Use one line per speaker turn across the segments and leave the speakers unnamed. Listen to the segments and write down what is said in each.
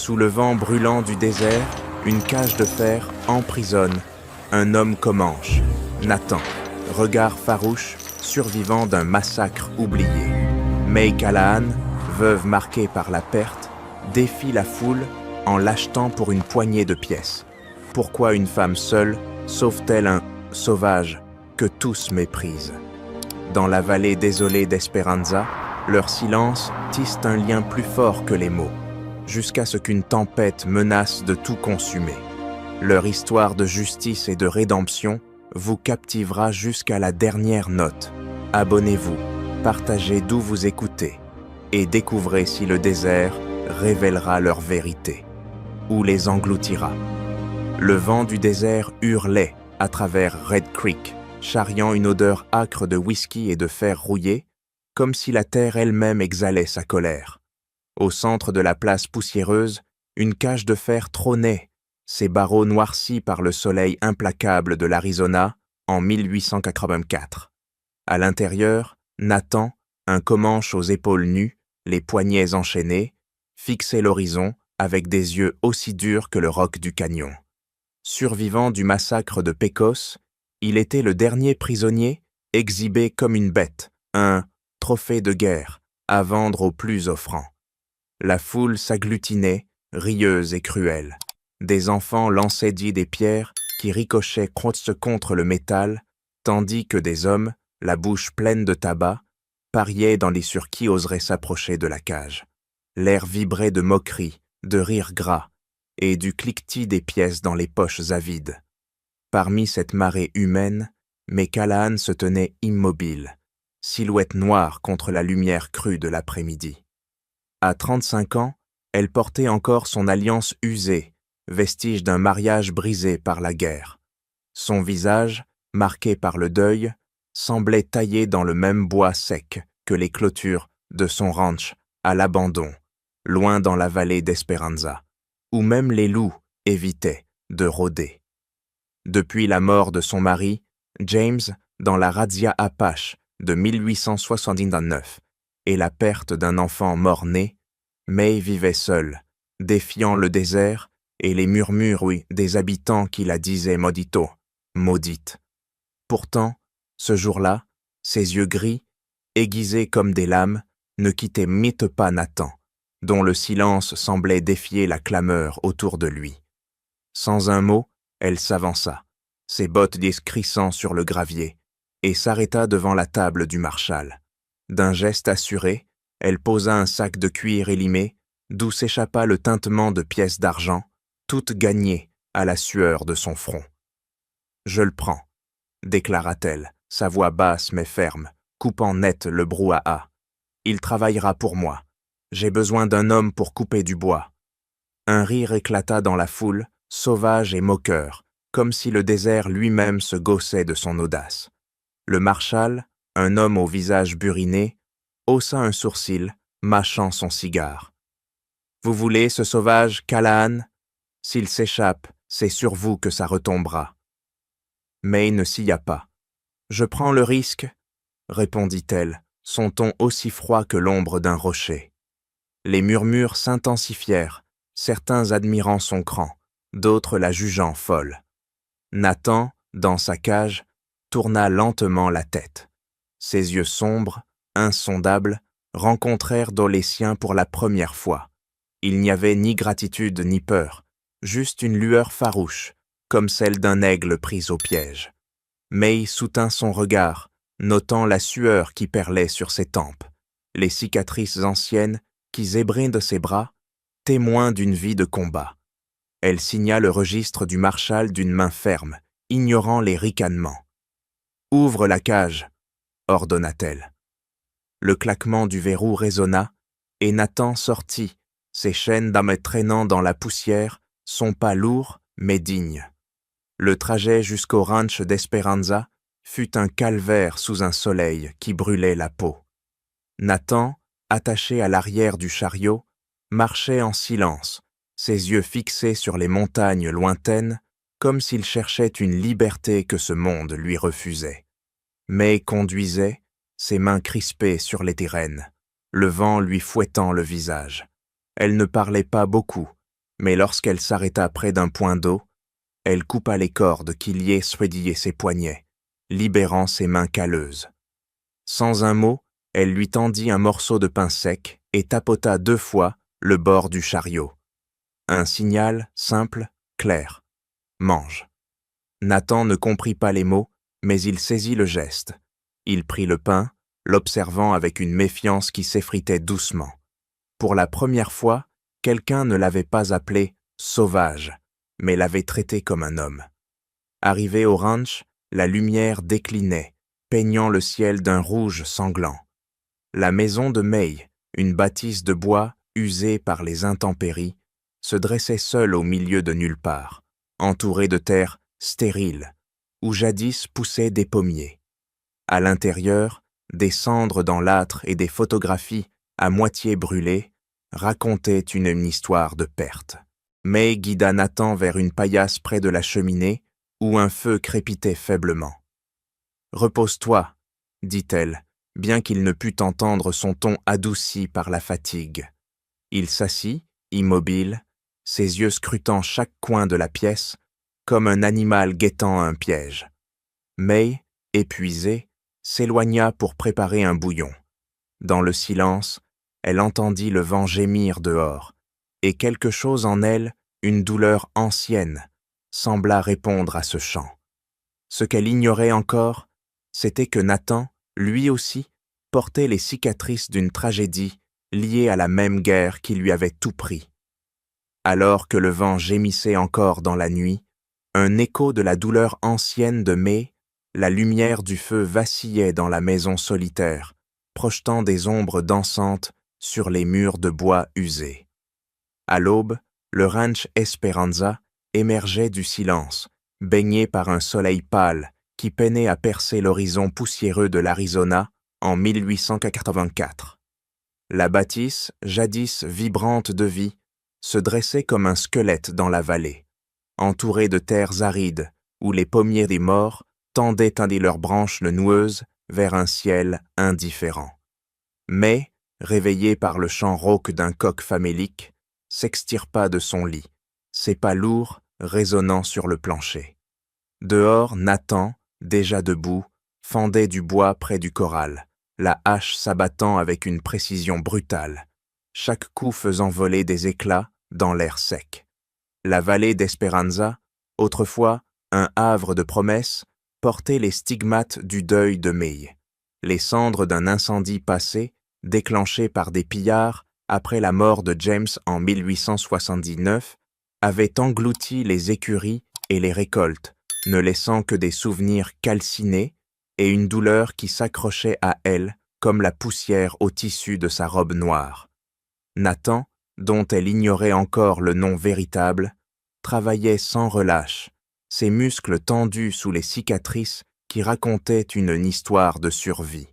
Sous le vent brûlant du désert, une cage de fer emprisonne un homme comanche, Nathan, regard farouche, survivant d'un massacre oublié. May Callahan, veuve marquée par la perte, défie la foule en l'achetant pour une poignée de pièces. Pourquoi une femme seule sauve-t-elle un sauvage que tous méprisent? Dans la vallée désolée d'Esperanza, leur silence tisse un lien plus fort que les mots, jusqu'à ce qu'une tempête menace de tout consumer. Leur histoire de justice et de rédemption vous captivera jusqu'à la dernière note. Abonnez-vous, partagez d'où vous écoutez, et découvrez si le désert révélera leur vérité, ou les engloutira. Le vent du désert hurlait à travers Red Creek, charriant une odeur âcre de whisky et de fer rouillé, comme si la terre elle-même exhalait sa colère. Au centre de la place poussiéreuse, une cage de fer trônait, ses barreaux noircis par le soleil implacable de l'Arizona en 1884. À l'intérieur, Nathan, un comanche aux épaules nues, les poignets enchaînés, fixait l'horizon avec des yeux aussi durs que le roc du canyon. Survivant du massacre de Pecos, il était le dernier prisonnier exhibé comme une bête, un trophée de guerre à vendre aux plus offrants. La foule s'agglutinait, rieuse et cruelle. Des enfants lançaient des pierres qui ricochaient contre le métal, tandis que des hommes, la bouche pleine de tabac, pariaient dans les sur qui oserait s'approcher de la cage. L'air vibrait de moquerie, de rires gras, et du cliquetis des pièces dans les poches avides. Parmi cette marée humaine, May Callahan se tenait immobile, silhouette noire contre la lumière crue de l'après-midi. À 35 ans, elle portait encore son alliance usée, vestige d'un mariage brisé par la guerre. Son visage, marqué par le deuil, semblait taillé dans le même bois sec que les clôtures de son ranch à l'abandon, loin dans la vallée d'Esperanza, où même les loups évitaient de rôder. Depuis la mort de son mari, James, dans la razzia Apache de 1879, et la perte d'un enfant mort-né, May vivait seule, défiant le désert et les murmures des habitants qui la disaient maudito, maudite. Pourtant, ce jour-là, ses yeux gris, aiguisés comme des lames, ne quittaient mythe pas Nathan, dont le silence semblait défier la clameur autour de lui. Sans un mot, elle s'avança, ses bottes crissant sur le gravier, et s'arrêta devant la table du marshal. D'un geste assuré, elle posa un sac de cuir élimé, d'où s'échappa le tintement de pièces d'argent, toutes gagnées à la sueur de son front. « Je le prends », déclara-t-elle, sa voix basse mais ferme, coupant net le brouhaha. « Il travaillera pour moi. J'ai besoin d'un homme pour couper du bois. » Un rire éclata dans la foule, sauvage et moqueur, comme si le désert lui-même se gaussait de son audace. Le marshal, un homme au visage buriné, haussa un sourcil, mâchant son cigare. « Vous voulez ce sauvage, Callahan? S'il s'échappe, c'est sur vous que ça retombera. » May ne s'y a pas. « Je prends le risque, » répondit-elle, son ton aussi froid que l'ombre d'un rocher. Les murmures s'intensifièrent, certains admirant son cran, d'autres la jugeant folle. Nathan, dans sa cage, tourna lentement la tête. Ses yeux sombres, insondables, rencontrèrent dans les siens pour la première fois. Il n'y avait ni gratitude ni peur, juste une lueur farouche, comme celle d'un aigle pris au piège. May soutint son regard, notant la sueur qui perlait sur ses tempes, les cicatrices anciennes qui zébraient de ses bras, témoins d'une vie de combat. Elle signa le registre du marshal d'une main ferme, ignorant les ricanements. « Ouvre la cage !» ordonna-t-elle. Le claquement du verrou résonna, et Nathan sortit, ses chaînes d'âme traînant dans la poussière, son pas lourd mais digne. Le trajet jusqu'au ranch d'Esperanza fut un calvaire sous un soleil qui brûlait la peau. Nathan, attaché à l'arrière du chariot, marchait en silence, ses yeux fixés sur les montagnes lointaines, comme s'il cherchait une liberté que ce monde lui refusait. May conduisait, ses mains crispées sur les rênes, le vent lui fouettant le visage. Elle ne parlait pas beaucoup, mais lorsqu'elle s'arrêta près d'un point d'eau, elle coupa les cordes qui liaient Swedier ses poignets, libérant ses mains calleuses. Sans un mot, elle lui tendit un morceau de pain sec et tapota 2 fois le bord du chariot. Un signal simple, clair. « Mange ». Nathan ne comprit pas les mots, mais il saisit le geste. Il prit le pain, l'observant avec une méfiance qui s'effritait doucement. Pour la première fois, quelqu'un ne l'avait pas appelé « sauvage », mais l'avait traité comme un homme. Arrivé au ranch, la lumière déclinait, peignant le ciel d'un rouge sanglant. La maison de May, une bâtisse de bois usée par les intempéries, se dressait seule au milieu de nulle part, entourée de terre stérile, où jadis poussaient des pommiers. À l'intérieur, des cendres dans l'âtre et des photographies à moitié brûlées racontaient une histoire de perte. May guida Nathan vers une paillasse près de la cheminée où un feu crépitait faiblement. « Repose-toi, » dit-elle, bien qu'il ne pût entendre son ton adouci par la fatigue. Il s'assit, immobile, ses yeux scrutant chaque coin de la pièce, comme un animal guettant un piège. May, épuisée, s'éloigna pour préparer un bouillon. Dans le silence, elle entendit le vent gémir dehors, et quelque chose en elle, une douleur ancienne, sembla répondre à ce chant. Ce qu'elle ignorait encore, c'était que Nathan, lui aussi, portait les cicatrices d'une tragédie liée à la même guerre qui lui avait tout pris. Alors que le vent gémissait encore dans la nuit, un écho de la douleur ancienne de May, la lumière du feu vacillait dans la maison solitaire, projetant des ombres dansantes sur les murs de bois usés. À l'aube, le ranch Esperanza émergeait du silence, baigné par un soleil pâle qui peinait à percer l'horizon poussiéreux de l'Arizona en 1884. La bâtisse, jadis vibrante de vie, se dressait comme un squelette dans la vallée, entourée de terres arides où les pommiers des morts tendaient un de leurs branches noueuses vers un ciel indifférent. Mais, réveillée par le chant rauque d'un coq famélique, s'extirpa de son lit, ses pas lourds résonnant sur le plancher. Dehors, Nathan, déjà debout, fendait du bois près du corral, la hache s'abattant avec une précision brutale, chaque coup faisant voler des éclats dans l'air sec. La vallée d'Esperanza, autrefois un havre de promesses, portait les stigmates du deuil de May, les cendres d'un incendie passé, déclenché par des pillards après la mort de James en 1879, avaient englouti les écuries et les récoltes, ne laissant que des souvenirs calcinés et une douleur qui s'accrochait à elle comme la poussière au tissu de sa robe noire. Nathan, dont elle ignorait encore le nom véritable, travaillait sans relâche, ses muscles tendus sous les cicatrices qui racontaient une histoire de survie.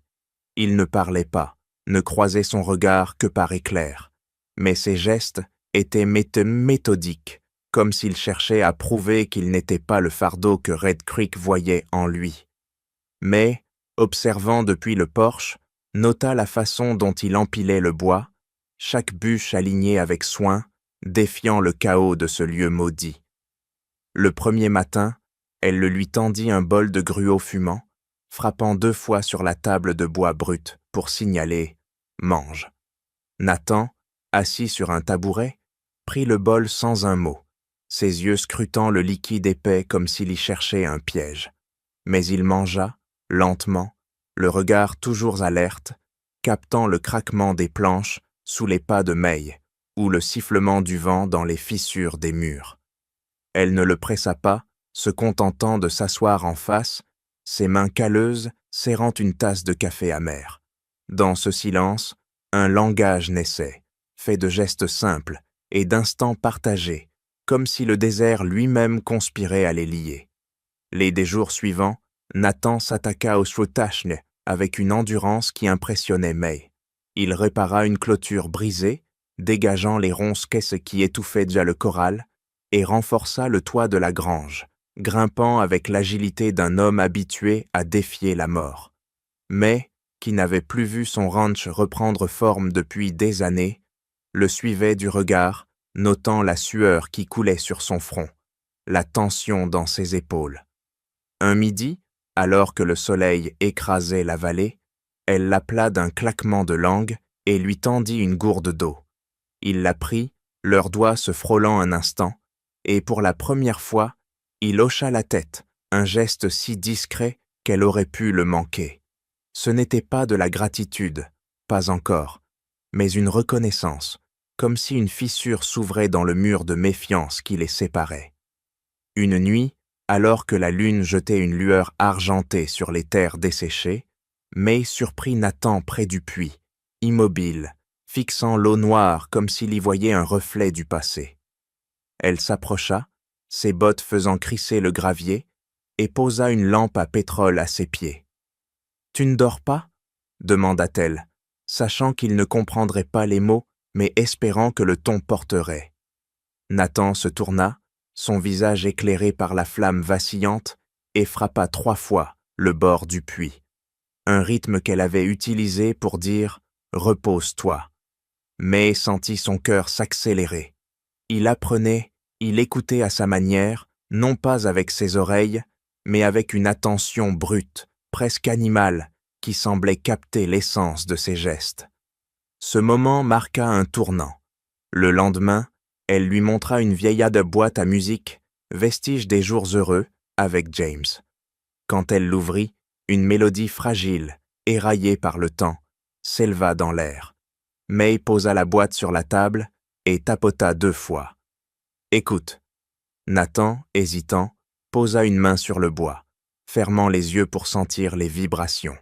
Il ne parlait pas, ne croisait son regard que par éclairs, mais ses gestes étaient méthodiques, comme s'il cherchait à prouver qu'il n'était pas le fardeau que Red Creek voyait en lui. Mais, observant depuis le porche, nota la façon dont il empilait le bois, chaque bûche alignée avec soin, défiant le chaos de ce lieu maudit. Le premier matin, elle le lui tendit un bol de gruau fumant, frappant 2 fois sur la table de bois brut pour signaler « Mange ». Nathan, assis sur un tabouret, prit le bol sans un mot, ses yeux scrutant le liquide épais comme s'il y cherchait un piège. Mais il mangea, lentement, le regard toujours alerte, captant le craquement des planches sous les pas de May ou le sifflement du vent dans les fissures des murs. Elle ne le pressa pas, se contentant de s'asseoir en face, ses mains calleuses serrant une tasse de café amer. Dans ce silence, un langage naissait, fait de gestes simples et d'instants partagés, comme si le désert lui-même conspirait à les lier. Les jours suivants, Nathan s'attaqua au Shrutashne avec une endurance qui impressionnait May. Il répara une clôture brisée, dégageant les ronces caisses qui étouffaient déjà le corral, et renforça le toit de la grange, grimpant avec l'agilité d'un homme habitué à défier la mort. Mais, qui n'avait plus vu son ranch reprendre forme depuis des années, le suivait du regard, notant la sueur qui coulait sur son front, la tension dans ses épaules. Un midi, alors que le soleil écrasait la vallée, elle l'appela d'un claquement de langue et lui tendit une gourde d'eau. Il la prit, leurs doigts se frôlant un instant, et pour la première fois, il hocha la tête, un geste si discret qu'elle aurait pu le manquer. Ce n'était pas de la gratitude, pas encore, mais une reconnaissance, comme si une fissure s'ouvrait dans le mur de méfiance qui les séparait. Une nuit, alors que la lune jetait une lueur argentée sur les terres desséchées, May surprit Nathan près du puits, immobile, fixant l'eau noire comme s'il y voyait un reflet du passé. Elle s'approcha, ses bottes faisant crisser le gravier, et posa une lampe à pétrole à ses pieds. « Tu ne dors pas ?» demanda-t-elle, sachant qu'il ne comprendrait pas les mots, mais espérant que le ton porterait. Nathan se tourna, son visage éclairé par la flamme vacillante, et frappa 3 fois le bord du puits. Un rythme qu'elle avait utilisé pour dire « Repose-toi ». May sentit son cœur s'accélérer. Il apprenait, il écoutait à sa manière, non pas avec ses oreilles, mais avec une attention brute, presque animale, qui semblait capter l'essence de ses gestes. Ce moment marqua un tournant. Le lendemain, elle lui montra une vieillade boîte à musique, vestige des jours heureux, avec James. Quand elle l'ouvrit, une mélodie fragile, éraillée par le temps, s'éleva dans l'air. May posa la boîte sur la table et tapota 2 fois. « Écoute. » Nathan, hésitant, posa une main sur le bois, fermant les yeux pour sentir les vibrations.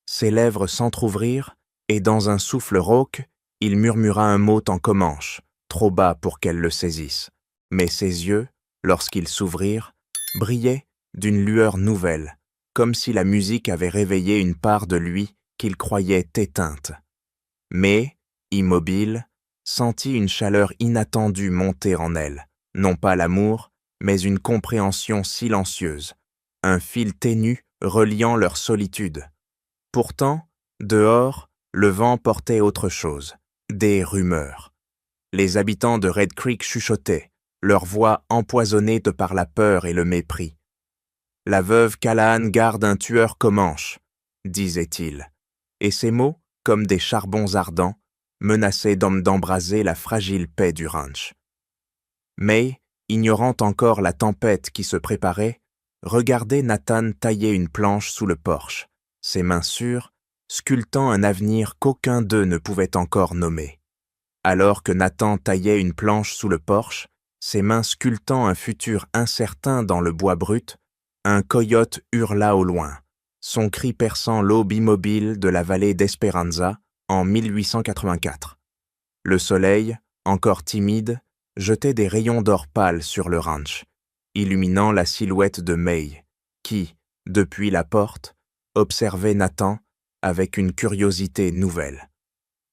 Ses lèvres s'entr'ouvrirent et dans un souffle rauque, il murmura un mot en comanche, trop bas pour qu'elle le saisisse. Mais ses yeux, lorsqu'ils s'ouvrirent, brillaient d'une lueur nouvelle, comme si la musique avait réveillé une part de lui qu'il croyait éteinte. Mais, immobile, sentit une chaleur inattendue monter en elle, non pas l'amour, mais une compréhension silencieuse, un fil ténu reliant leur solitude. Pourtant, dehors, le vent portait autre chose, des rumeurs. Les habitants de Red Creek chuchotaient, leur voix empoisonnée de par la peur et le mépris. « La veuve Callahan garde un tueur Comanche », disait-il, et ces mots, comme des charbons ardents, menaçaient d'embraser la fragile paix du ranch. May, ignorant encore la tempête qui se préparait, regardait Nathan tailler une planche sous le porche, ses mains sûres, sculptant un avenir qu'aucun d'eux ne pouvait encore nommer. Alors que Nathan taillait une planche sous le porche, ses mains sculptant un futur incertain dans le bois brut, un coyote hurla au loin, son cri perçant l'aube immobile de la vallée d'Esperanza en 1884. Le soleil, encore timide, jetait des rayons d'or pâle sur le ranch, illuminant la silhouette de May, qui, depuis la porte, observait Nathan avec une curiosité nouvelle.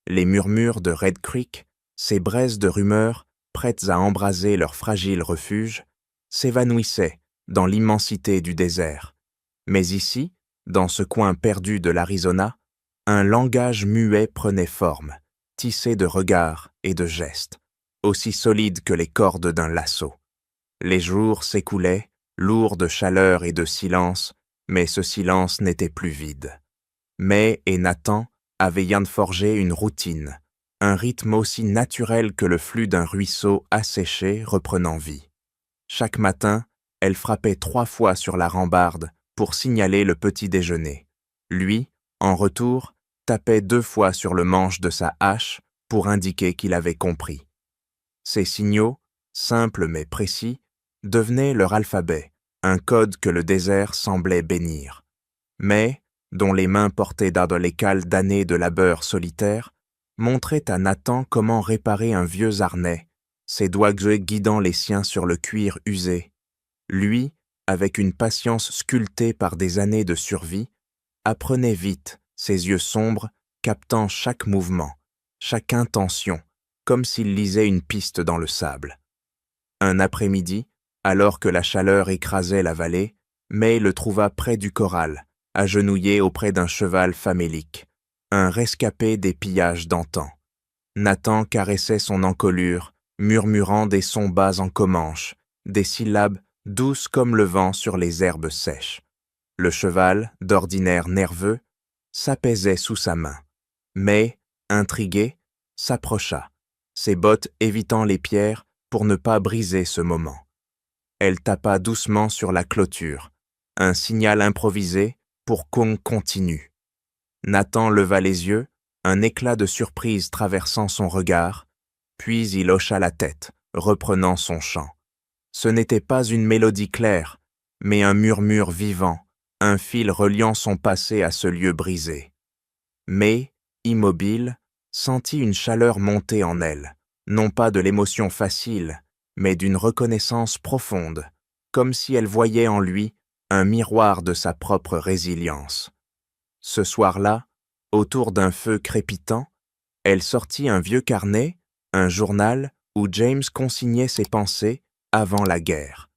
Les murmures de Red Creek, ces braises de rumeurs prêtes à embraser leur fragile refuge, s'évanouissaient dans l'immensité du désert. Mais ici, dans ce coin perdu de l'Arizona, un langage muet prenait forme, tissé de regards et de gestes, aussi solide que les cordes d'un lasso. Les jours s'écoulaient, lourds de chaleur et de silence, mais ce silence n'était plus vide. May et Nathan avaient forgé une routine, un rythme aussi naturel que le flux d'un ruisseau asséché reprenant vie. Chaque matin, elle frappait 3 fois sur la rambarde pour signaler le petit déjeuner. Lui, en retour, tapait 2 fois sur le manche de sa hache pour indiquer qu'il avait compris. Ces signaux, simples mais précis, devenaient leur alphabet, un code que le désert semblait bénir. Mais, dont les mains portées dans les cales d'années de labeur solitaire, montraient à Nathan comment réparer un vieux harnais, ses doigts guidant les siens sur le cuir usé. Lui, avec une patience sculptée par des années de survie, apprenait vite, ses yeux sombres, captant chaque mouvement, chaque intention, comme s'il lisait une piste dans le sable. Un après-midi, alors que la chaleur écrasait la vallée, May le trouva près du corral, agenouillé auprès d'un cheval famélique, un rescapé des pillages d'antan. Nathan caressait son encolure, murmurant des sons bas en comanche, des syllabes douces comme le vent sur les herbes sèches. Le cheval, d'ordinaire nerveux, s'apaisait sous sa main. Mais, intrigué, s'approcha, ses bottes évitant les pierres pour ne pas briser ce moment. Elle tapa doucement sur la clôture, un signal improvisé pour qu'on continue. Nathan leva les yeux, un éclat de surprise traversant son regard, puis il hocha la tête, reprenant son chant. Ce n'était pas une mélodie claire, mais un murmure vivant, un fil reliant son passé à ce lieu brisé. Mais, immobile, sentit une chaleur monter en elle, non pas de l'émotion facile, mais d'une reconnaissance profonde, comme si elle voyait en lui un miroir de sa propre résilience. Ce soir-là, autour d'un feu crépitant, elle sortit un vieux carnet, un journal où James consignait ses pensées avant la guerre.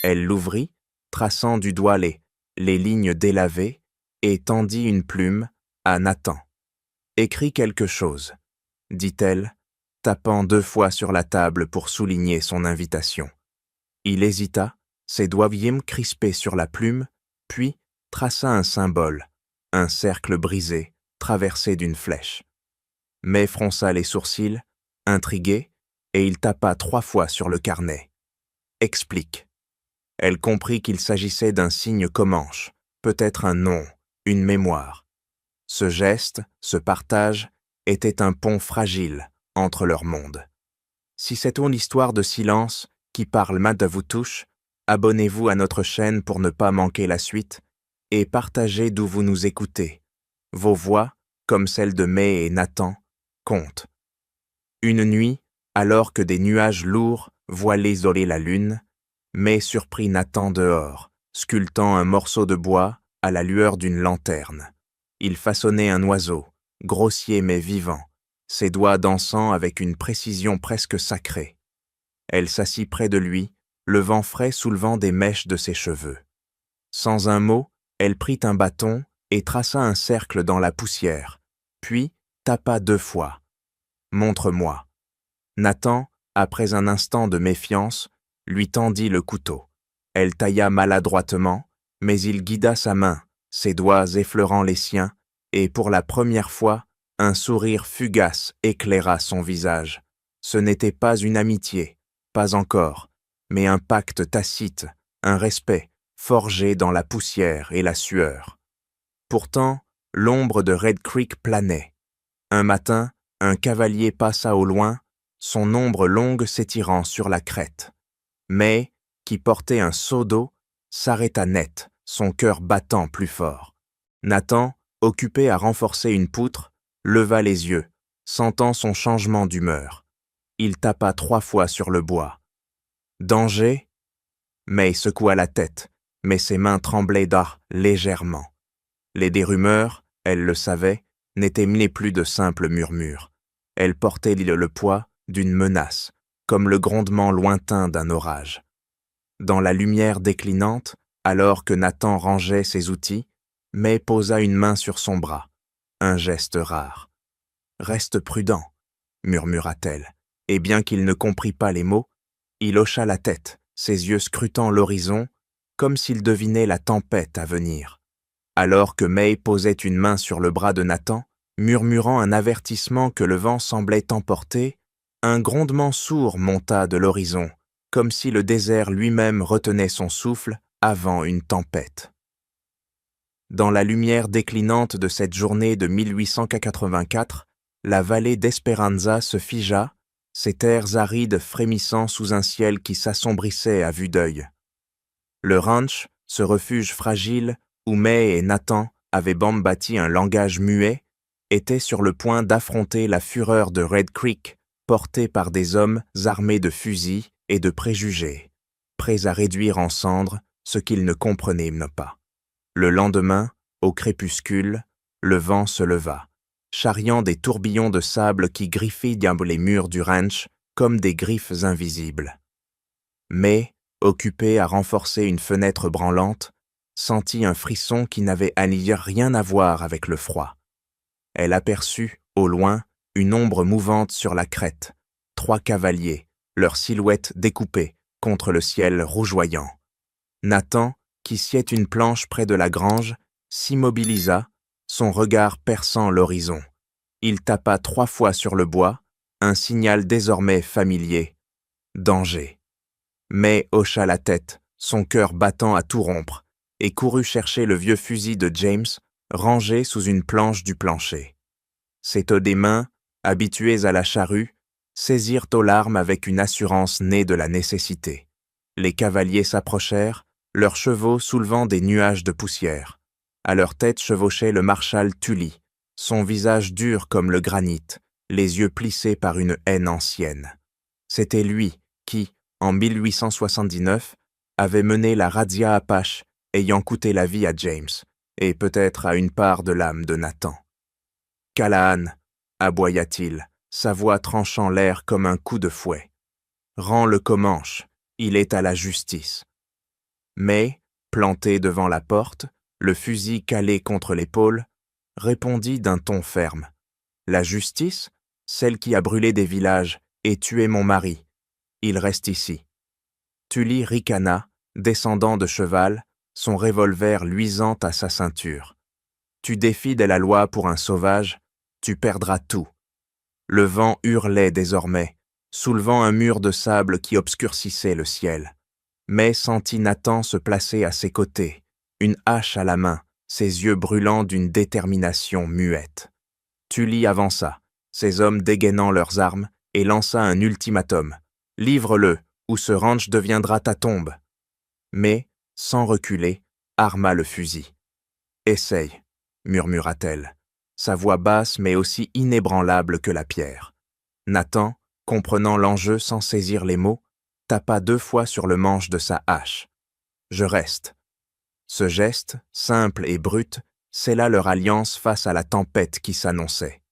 Elle l'ouvrit, traçant du doigt les lignes délavées, et tendit une plume à Nathan. « Écris quelque chose », dit-elle, tapant 2 fois sur la table pour souligner son invitation. Il hésita, ses doigts crispés sur la plume, puis traça un symbole, un cercle brisé, traversé d'une flèche. May fronça les sourcils, intrigué, et il tapa 3 fois sur le carnet. « Explique ». Elle comprit qu'il s'agissait d'un signe comanche, peut-être un nom, une mémoire. Ce geste, ce partage, était un pont fragile entre leurs mondes. Si c'est une histoire de silence qui parle maintenant vous touche, abonnez-vous à notre chaîne pour ne pas manquer la suite et partagez d'où vous nous écoutez. Vos voix, comme celles de May et Nathan, comptent. Une nuit, alors que des nuages lourds voilaient isoler la lune, May surprit Nathan dehors, sculptant un morceau de bois à la lueur d'une lanterne. Il façonnait un oiseau, grossier mais vivant, ses doigts dansant avec une précision presque sacrée. Elle s'assit près de lui, le vent frais soulevant des mèches de ses cheveux. Sans un mot, elle prit un bâton et traça un cercle dans la poussière, puis tapa 2 fois. « Montre-moi ». Nathan, après un instant de méfiance, lui tendit le couteau. Elle tailla maladroitement, mais il guida sa main, ses doigts effleurant les siens, et pour la première fois, un sourire fugace éclaira son visage. Ce n'était pas une amitié, pas encore, mais un pacte tacite, un respect, forgé dans la poussière et la sueur. Pourtant, l'ombre de Red Creek planait. Un matin, un cavalier passa au loin, son ombre longue s'étirant sur la crête. May, qui portait un seau d'eau, s'arrêta net, son cœur battant plus fort. Nathan, occupé à renforcer une poutre, leva les yeux, sentant son changement d'humeur. Il tapa 3 fois sur le bois. « Danger ?» May secoua la tête, mais ses mains tremblaient légèrement. Les dérumeurs, elle le savait, n'étaient plus de simples murmures. Elles portaient le poids d'une menace, comme le grondement lointain d'un orage. Dans la lumière déclinante, alors que Nathan rangeait ses outils, May posa une main sur son bras, un geste rare. « Reste prudent », murmura-t-elle, et bien qu'il ne comprît pas les mots, il hocha la tête, ses yeux scrutant l'horizon, comme s'il devinait la tempête à venir. Alors que May posait une main sur le bras de Nathan, murmurant un avertissement que le vent semblait emporter, un grondement sourd monta de l'horizon, comme si le désert lui-même retenait son souffle avant une tempête. Dans la lumière déclinante de cette journée de 1884, la vallée d'Esperanza se figea, ses terres arides frémissant sous un ciel qui s'assombrissait à vue d'œil. Le ranch, ce refuge fragile où May et Nathan avaient bâti un langage muet, était sur le point d'affronter la fureur de Red Creek, portée par des hommes armés de fusils et de préjugés, prêts à réduire en cendres ce qu'ils ne comprenaient pas. Le lendemain, au crépuscule, le vent se leva, charriant des tourbillons de sable qui griffaient les murs du ranch comme des griffes invisibles. May, occupée à renforcer une fenêtre branlante, sentit un frisson qui n'avait rien à voir avec le froid. Elle aperçut, au loin, une ombre mouvante sur la crête, 3 cavaliers, leurs silhouettes découpées contre le ciel rougeoyant. Nathan, qui sciait une planche près de la grange, s'immobilisa, son regard perçant l'horizon. Il tapa 3 fois sur le bois, un signal désormais familier. Danger. May hocha la tête, son cœur battant à tout rompre, et courut chercher le vieux fusil de James, rangé sous une planche du plancher. Ses des mains, habituées à la charrue, saisirent aux larmes avec une assurance née de la nécessité. Les cavaliers s'approchèrent, leurs chevaux soulevant des nuages de poussière. À leur tête chevauchait le marshal Tully, son visage dur comme le granit, les yeux plissés par une haine ancienne. C'était lui qui, en 1879, avait mené la razzia Apache ayant coûté la vie à James, et peut-être à une part de l'âme de Nathan. « Callahan » aboya-t-il, sa voix tranchant l'air comme un coup de fouet. « Rends le Comanche, il est à la justice. » Mais, planté devant la porte, le fusil calé contre l'épaule, répondit d'un ton ferme. « La justice, celle qui a brûlé des villages et tué mon mari. Il reste ici. » Tully ricana, descendant de cheval, son revolver luisant à sa ceinture. « Tu défies de la loi pour un sauvage, tu perdras tout. » Le vent hurlait désormais, soulevant un mur de sable qui obscurcissait le ciel. May sentit Nathan se placer à ses côtés, une hache à la main, ses yeux brûlants d'une détermination muette. Tully avança, ses hommes dégainant leurs armes, et lança un ultimatum. « Livre-le, ou ce ranch deviendra ta tombe. » Mais, sans reculer, arma le fusil. « Essaye, » murmura-t-elle, sa voix basse mais aussi inébranlable que la pierre. Nathan, comprenant l'enjeu sans saisir les mots, tapa 2 fois sur le manche de sa hache. « Je reste. » Ce geste, simple et brut, scella leur alliance face à la tempête qui s'annonçait.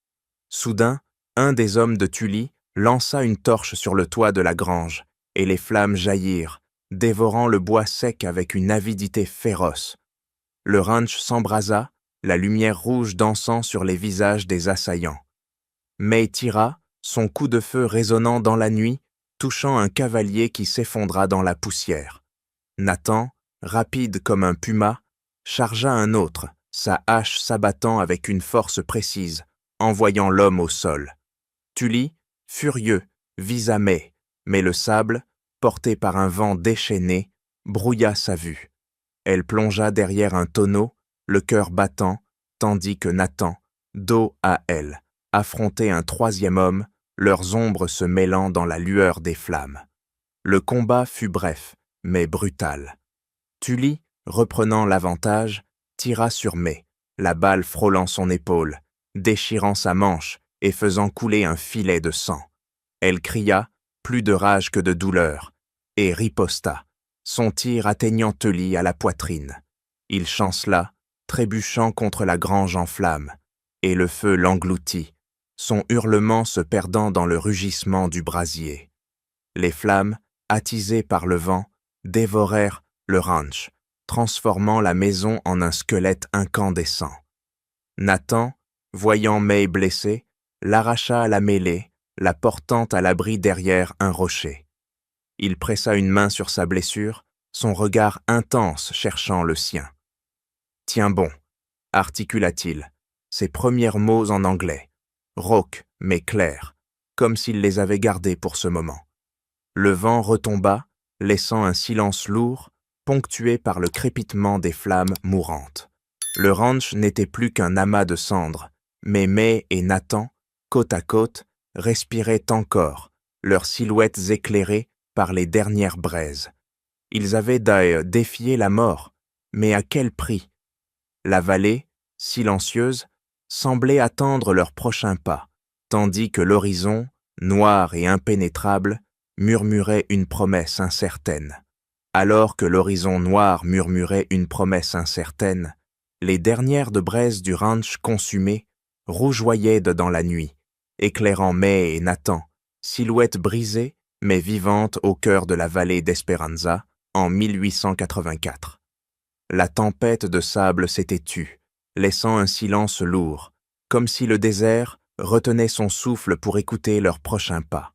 Soudain, un des hommes de Tully lança une torche sur le toit de la grange, et les flammes jaillirent, dévorant le bois sec avec une avidité féroce. Le ranch s'embrasa, la lumière rouge dansant sur les visages des assaillants. May tira, son coup de feu résonnant dans la nuit, touchant un cavalier qui s'effondra dans la poussière. Nathan, rapide comme un puma, chargea un autre, sa hache s'abattant avec une force précise, envoyant l'homme au sol. Tully, furieux, visa May, mais le sable, porté par un vent déchaîné, brouilla sa vue. Elle plongea derrière un tonneau, le cœur battant, tandis que Nathan, dos à elle, affrontait un 3e homme, leurs ombres se mêlant dans la lueur des flammes. Le combat fut bref, mais brutal. Tully, reprenant l'avantage, tira sur May, la balle frôlant son épaule, déchirant sa manche et faisant couler un filet de sang. Elle cria, plus de rage que de douleur, et riposta, son tir atteignant Tully à la poitrine. Il chancela, trébuchant contre la grange en flammes, et le feu l'engloutit, son hurlement se perdant dans le rugissement du brasier. Les flammes, attisées par le vent, dévorèrent le ranch, transformant la maison en un squelette incandescent. Nathan, voyant May blessée, l'arracha à la mêlée, la portant à l'abri derrière un rocher. Il pressa une main sur sa blessure, son regard intense cherchant le sien. « Tiens bon », articula-t-il, ses premiers mots en anglais, rauques mais clairs, comme s'il les avait gardés pour ce moment. Le vent retomba, laissant un silence lourd, ponctué par le crépitement des flammes mourantes. Le ranch n'était plus qu'un amas de cendres, mais May et Nathan, côte à côte, respiraient encore, leurs silhouettes éclairées par les dernières braises. Ils avaient défié la mort, mais à quel prix? La vallée, silencieuse, semblait attendre leur prochain pas, tandis que l'horizon, noir et impénétrable, murmurait une promesse incertaine. Alors que l'horizon noir murmurait une promesse incertaine, les dernières de braises du ranch consumées rougeoyaient dans la nuit, éclairant May et Nathan, silhouettes brisées mais vivantes au cœur de la vallée d'Esperanza en 1884. La tempête de sable s'était tue, laissant un silence lourd, comme si le désert retenait son souffle pour écouter leurs prochains pas.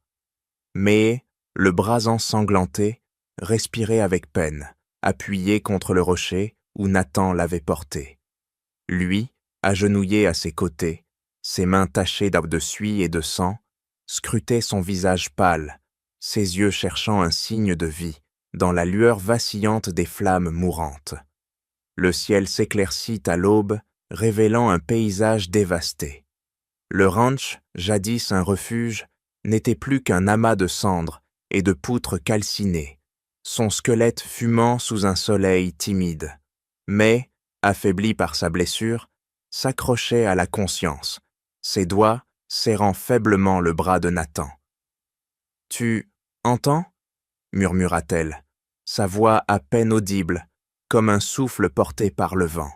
Mais, le bras ensanglanté, respirait avec peine, appuyé contre le rocher où Nathan l'avait porté. Lui, agenouillé à ses côtés, ses mains tachées de suie et de sang, scrutait son visage pâle, ses yeux cherchant un signe de vie dans la lueur vacillante des flammes mourantes. Le ciel s'éclaircit à l'aube, révélant un paysage dévasté. Le ranch, jadis un refuge, n'était plus qu'un amas de cendres et de poutres calcinées, son squelette fumant sous un soleil timide. Mais, affaibli par sa blessure, s'accrochait à la conscience, ses doigts serrant faiblement le bras de Nathan. « Tu entends » murmura-t-elle, sa voix à peine audible, comme un souffle porté par le vent.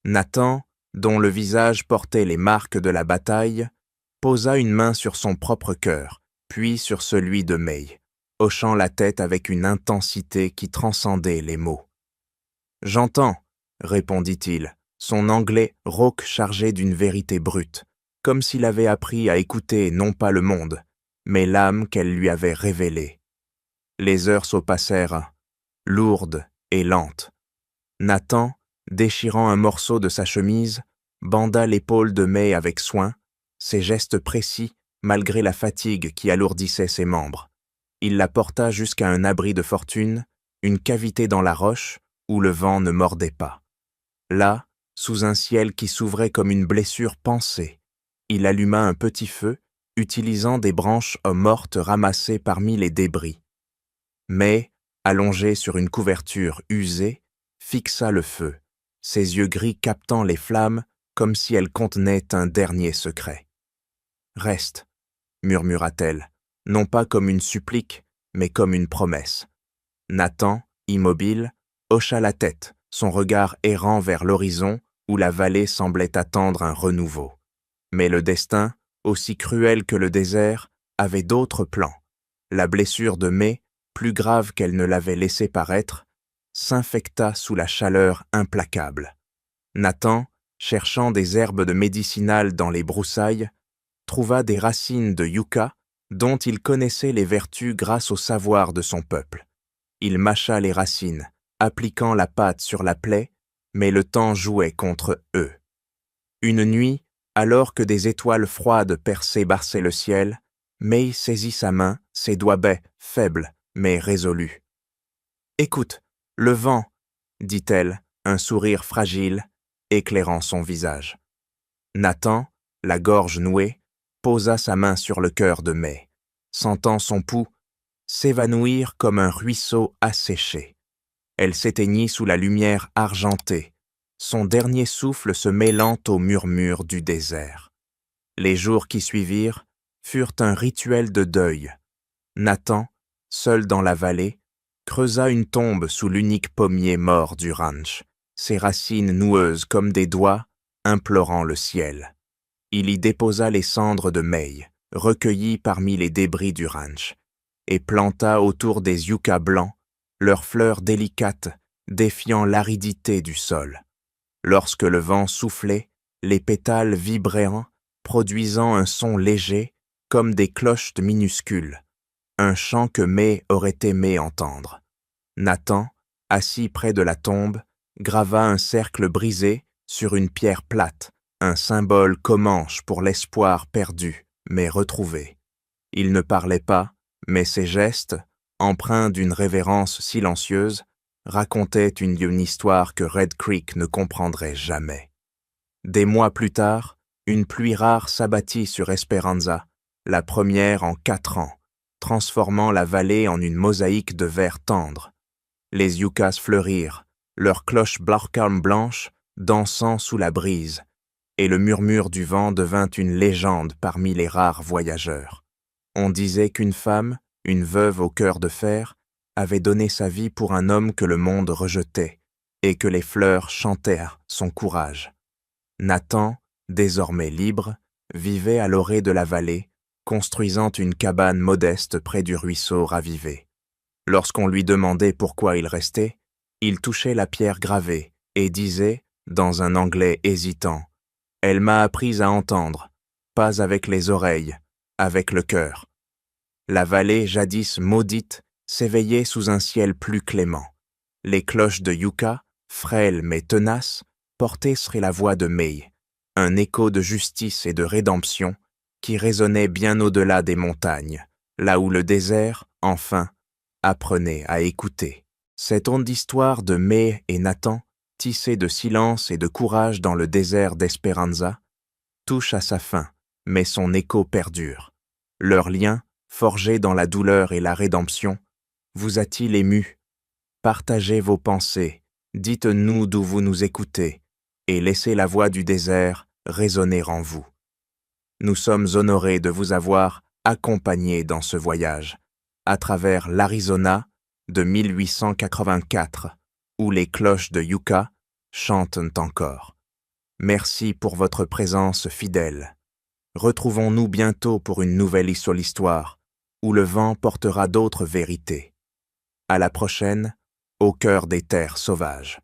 Nathan, dont le visage portait les marques de la bataille, posa une main sur son propre cœur, puis sur celui de May, hochant la tête avec une intensité qui transcendait les mots. « J'entends, » répondit-il, son anglais rauque chargé d'une vérité brute, comme s'il avait appris à écouter non pas le monde, mais l'âme qu'elle lui avait révélée. Les heures s'opassèrent, lourdes et lentes. Nathan, déchirant un morceau de sa chemise, banda l'épaule de May avec soin, ses gestes précis malgré la fatigue qui alourdissait ses membres. Il la porta jusqu'à un abri de fortune, une cavité dans la roche où le vent ne mordait pas. Là, sous un ciel qui s'ouvrait comme une blessure pansée, il alluma un petit feu, utilisant des branches mortes ramassées parmi les débris. Mais, allongé sur une couverture usée, fixa le feu, ses yeux gris captant les flammes comme si elles contenaient un dernier secret. « Reste » murmura-t-elle, non pas comme une supplique, mais comme une promesse. Nathan, immobile, hocha la tête, son regard errant vers l'horizon où la vallée semblait attendre un renouveau. Mais le destin, aussi cruel que le désert, avait d'autres plans. La blessure de May, plus grave qu'elle ne l'avait laissé paraître, s'infecta sous la chaleur implacable. Nathan, cherchant des herbes médicinales dans les broussailles, trouva des racines de yucca dont il connaissait les vertus grâce au savoir de son peuple. Il mâcha les racines, appliquant la pâte sur la plaie, mais le temps jouait contre eux. Une nuit, alors que des étoiles froides barçaient le ciel, May saisit sa main, ses doigts faibles, mais résolus. « Écoute, le vent, » dit-elle, un sourire fragile, éclairant son visage. Nathan, la gorge nouée, posa sa main sur le cœur de May, sentant son pouls s'évanouir comme un ruisseau asséché. Elle s'éteignit sous la lumière argentée, son dernier souffle se mêlant au murmure du désert. Les jours qui suivirent furent un rituel de deuil. Nathan, seul dans la vallée, creusa une tombe sous l'unique pommier mort du ranch, ses racines noueuses comme des doigts, implorant le ciel. Il y déposa les cendres de May, recueillies parmi les débris du ranch, et planta autour des yuccas blancs, leurs fleurs délicates défiant l'aridité du sol. Lorsque le vent soufflait, les pétales vibraient, produisant un son léger comme des cloches minuscules, un chant que May aurait aimé entendre. Nathan, assis près de la tombe, grava un cercle brisé sur une pierre plate, un symbole comanche pour l'espoir perdu, mais retrouvé. Il ne parlait pas, mais ses gestes, empreints d'une révérence silencieuse, racontaient une histoire que Red Creek ne comprendrait jamais. Des mois plus tard, une pluie rare s'abattit sur Esperanza, la première en 4 ans, transformant la vallée en une mosaïque de vert tendre. Les yuccas fleurirent, leurs cloches blanches dansant sous la brise, et le murmure du vent devint une légende parmi les rares voyageurs. On disait qu'une femme, une veuve au cœur de fer, avait donné sa vie pour un homme que le monde rejetait, et que les fleurs chantèrent son courage. Nathan, désormais libre, vivait à l'orée de la vallée, construisant une cabane modeste près du ruisseau ravivé. Lorsqu'on lui demandait pourquoi il restait, il touchait la pierre gravée et disait, dans un anglais hésitant, « Elle m'a appris à entendre, pas avec les oreilles, avec le cœur. » La vallée jadis maudite s'éveillait sous un ciel plus clément. Les cloches de Yucca, frêles mais tenaces, portaient sur la voix de May, un écho de justice et de rédemption qui résonnait bien au-delà des montagnes, là où le désert, enfin, apprenait à écouter. Cette onde d'histoire de May et Nathan, tissée de silence et de courage dans le désert d'Esperanza, touche à sa fin, mais son écho perdure. Leur lien, forgé dans la douleur et la rédemption, vous a-t-il ému? Partagez vos pensées, dites-nous d'où vous nous écoutez, et laissez la voix du désert résonner en vous. Nous sommes honorés de vous avoir accompagnés dans ce voyage, à travers l'Arizona de 1884, où les cloches de Yucca chantent encore. Merci pour votre présence fidèle. Retrouvons-nous bientôt pour une nouvelle histoire, où le vent portera d'autres vérités. À la prochaine, au cœur des terres sauvages.